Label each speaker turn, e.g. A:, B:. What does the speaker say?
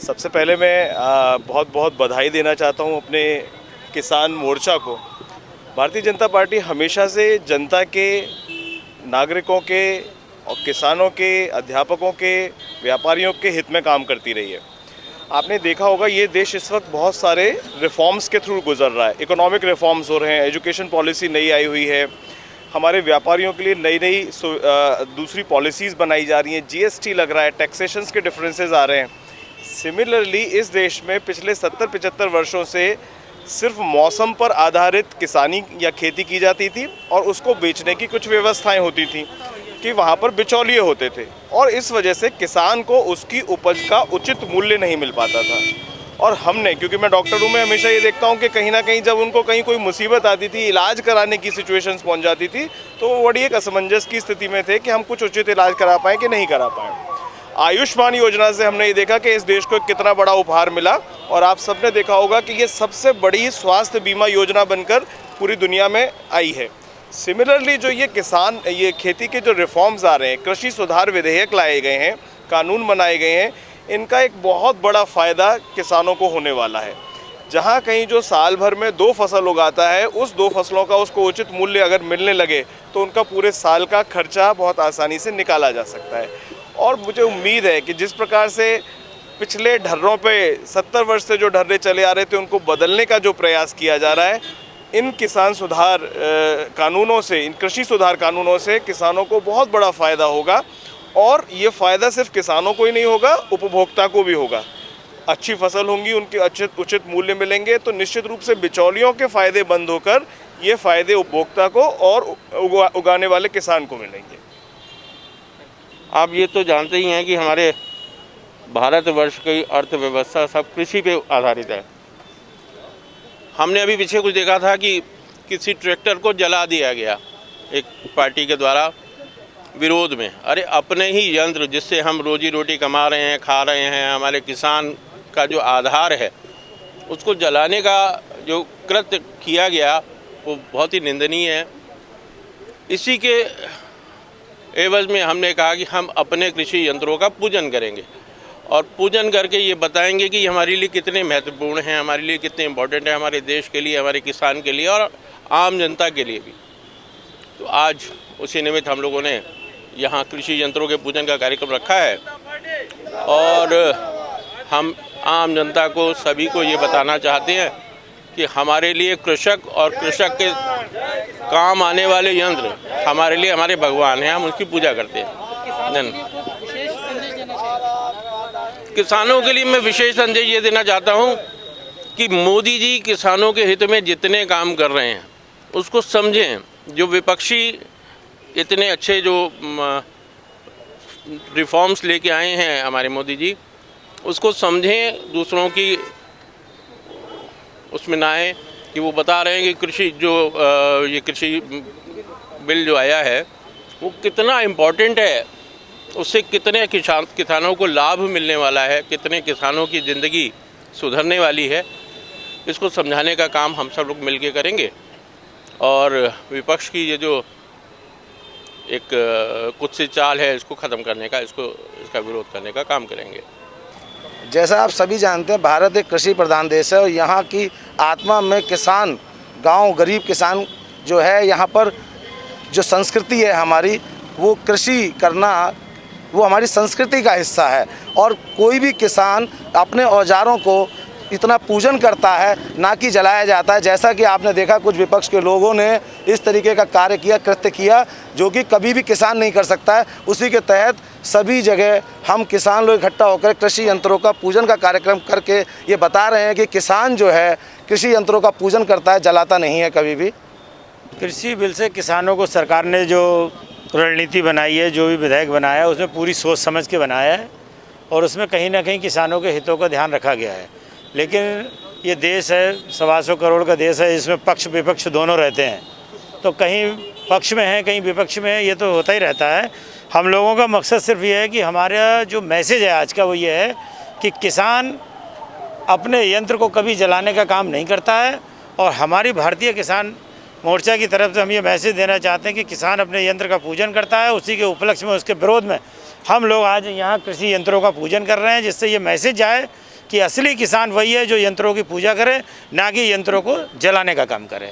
A: सबसे पहले मैं बहुत बहुत बधाई देना चाहता हूं अपने किसान मोर्चा को। भारतीय जनता पार्टी हमेशा से जनता के, नागरिकों के और किसानों के, अध्यापकों के, व्यापारियों के हित में काम करती रही है। आपने देखा होगा ये देश इस वक्त बहुत सारे रिफॉर्म्स के थ्रू गुजर रहा है। इकोनॉमिक रिफॉर्म्स हो रहे हैं, एजुकेशन पॉलिसी नई आई हुई है, हमारे व्यापारियों के लिए नई नई दूसरी पॉलिसीज़ बनाई जा रही हैं, जीएसटी लग रहा है, टैक्सेशंस के डिफरेंसेस आ रहे हैं। सिमिलरली इस देश में पिछले 70-75 वर्षों से सिर्फ मौसम पर आधारित किसानी या खेती की जाती थी और उसको बेचने की कुछ व्यवस्थाएं होती थी कि वहाँ पर बिचौलिए होते थे और इस वजह से किसान को उसकी उपज का उचित मूल्य नहीं मिल पाता था। और हमने, क्योंकि मैं डॉक्टर हूँ, मैं हमेशा ये देखता हूँ कि कहीं ना कहीं जब उनको कहीं कोई मुसीबत आती थी, इलाज कराने की सिचुएशंस पहुँच जाती थी, तो वो बड़ी एक असमंजस की स्थिति में थे कि हम कुछ उचित इलाज करा पाएँ कि नहीं करा पाएँ। आयुष्मान योजना से हमने ये देखा कि इस देश को कितना बड़ा उपहार मिला और आप सबने देखा होगा कि ये सबसे बड़ी स्वास्थ्य बीमा योजना बनकर पूरी दुनिया में आई है। सिमिलरली जो ये खेती के जो रिफॉर्म्स आ रहे हैं, कृषि सुधार विधेयक लाए गए हैं, कानून बनाए गए हैं, इनका एक बहुत बड़ा फ़ायदा किसानों को होने वाला है। जहाँ कहीं जो साल भर में 2 फसल उगाता है, उस 2 फसलों का उसको उचित मूल्य अगर मिलने लगे तो उनका पूरे साल का खर्चा बहुत आसानी से निकाला जा सकता है। और मुझे उम्मीद है कि जिस प्रकार से पिछले ढर्रों पे 70 वर्ष से जो ढर्रे चले आ रहे थे उनको बदलने का जो प्रयास किया जा रहा है, इन किसान सुधार कानूनों से, इन कृषि सुधार कानूनों से किसानों को बहुत बड़ा फ़ायदा होगा। और ये फ़ायदा सिर्फ किसानों को ही नहीं होगा, उपभोक्ता को भी होगा। अच्छी फसल होंगी, उनके उचित मूल्य मिलेंगे तो निश्चित रूप से बिचौलियों के फ़ायदे बंद होकर ये फ़ायदे उपभोक्ता को और उगाने वाले किसान को मिलेंगे।
B: आप ये तो जानते ही हैं कि हमारे भारतवर्ष की अर्थव्यवस्था सब कृषि पे आधारित है। हमने अभी पीछे कुछ देखा था कि किसी ट्रैक्टर को जला दिया गया एक पार्टी के द्वारा विरोध में। अरे अपने ही यंत्र जिससे हम रोजी रोटी कमा रहे हैं, खा रहे हैं, हमारे किसान का जो आधार है, उसको जलाने का जो कृत्य किया गया वो बहुत ही निंदनीय है। इसी के एवज में हमने कहा कि हम अपने कृषि यंत्रों का पूजन करेंगे और पूजन करके ये बताएंगे कि हमारे लिए कितने महत्वपूर्ण हैं, हमारे लिए कितने इम्पोर्टेंट है, हमारे देश के लिए, हमारे किसान के लिए और आम जनता के लिए भी। तो आज उसी निमित्त हम लोगों ने यहाँ कृषि यंत्रों के पूजन का कार्यक्रम रखा है और हम आम जनता को, सभी को ये बताना चाहते हैं कि हमारे लिए कृषक और कृषक के काम आने वाले यंत्र हमारे लिए हमारे भगवान हैं, हम उसकी पूजा करते हैं। किसानों के लिए मैं विशेष संदेश ये देना चाहता हूँ कि मोदी जी किसानों के हित में जितने काम कर रहे हैं उसको समझें। जो विपक्षी इतने अच्छे जो रिफॉर्म्स लेके आए हैं हमारे मोदी जी, उसको समझें, दूसरों की उसमें ना आए कि वो बता रहे हैं कि ये कृषि बिल जो आया है वो कितना इम्पोर्टेंट है, उससे कितने किसानों को लाभ मिलने वाला है, कितने किसानों की ज़िंदगी सुधरने वाली है। इसको समझाने का काम हम सब लोग मिलके करेंगे और विपक्ष की ये जो एक कुत्सित चाल है इसको ख़त्म करने का, इसका विरोध करने का काम करेंगे।
C: जैसा आप सभी जानते हैं, भारत एक कृषि प्रधान देश है और यहाँ की आत्मा में किसान, गांव, गरीब किसान जो है, यहाँ पर जो संस्कृति है हमारी, वो कृषि करना, वो हमारी संस्कृति का हिस्सा है। और कोई भी किसान अपने औजारों को इतना पूजन करता है, ना कि जलाया जाता है। जैसा कि आपने देखा कुछ विपक्ष के लोगों ने इस तरीके का कार्य किया, कृत्य किया, जो कि कभी भी किसान नहीं कर सकता है। उसी के तहत सभी जगह हम किसान लोग इकट्ठा होकर कृषि यंत्रों का पूजन का कार्यक्रम करके ये बता रहे हैं कि किसान जो है कृषि यंत्रों का पूजन करता है, जलाता नहीं है कभी भी।
D: कृषि बिल से किसानों को सरकार ने जो रणनीति बनाई है, जो भी विधेयक बनाया है, उसमें पूरी सोच समझ के बनाया है और उसमें कहीं ना कहीं किसानों के हितों का ध्यान रखा गया है। लेकिन ये देश है, 125 करोड़ का देश है, इसमें पक्ष विपक्ष दोनों रहते हैं, तो कहीं पक्ष में है, कहीं विपक्ष में है, ये तो होता ही रहता है। हम लोगों का मकसद सिर्फ ये है कि हमारा जो मैसेज है आज का वो ये है कि किसान अपने यंत्र को कभी जलाने का काम नहीं करता है और हमारी भारतीय किसान मोर्चा की तरफ से हम ये मैसेज देना चाहते हैं कि किसान अपने यंत्र का पूजन करता है। उसी के उपलक्ष्य में, उसके विरोध में हम लोग आज यहाँ कृषि यंत्रों का पूजन कर रहे हैं, जिससे ये मैसेज जाए कि असली किसान वही है जो यंत्रों की पूजा करे, ना कि यंत्रों को जलाने का काम करे।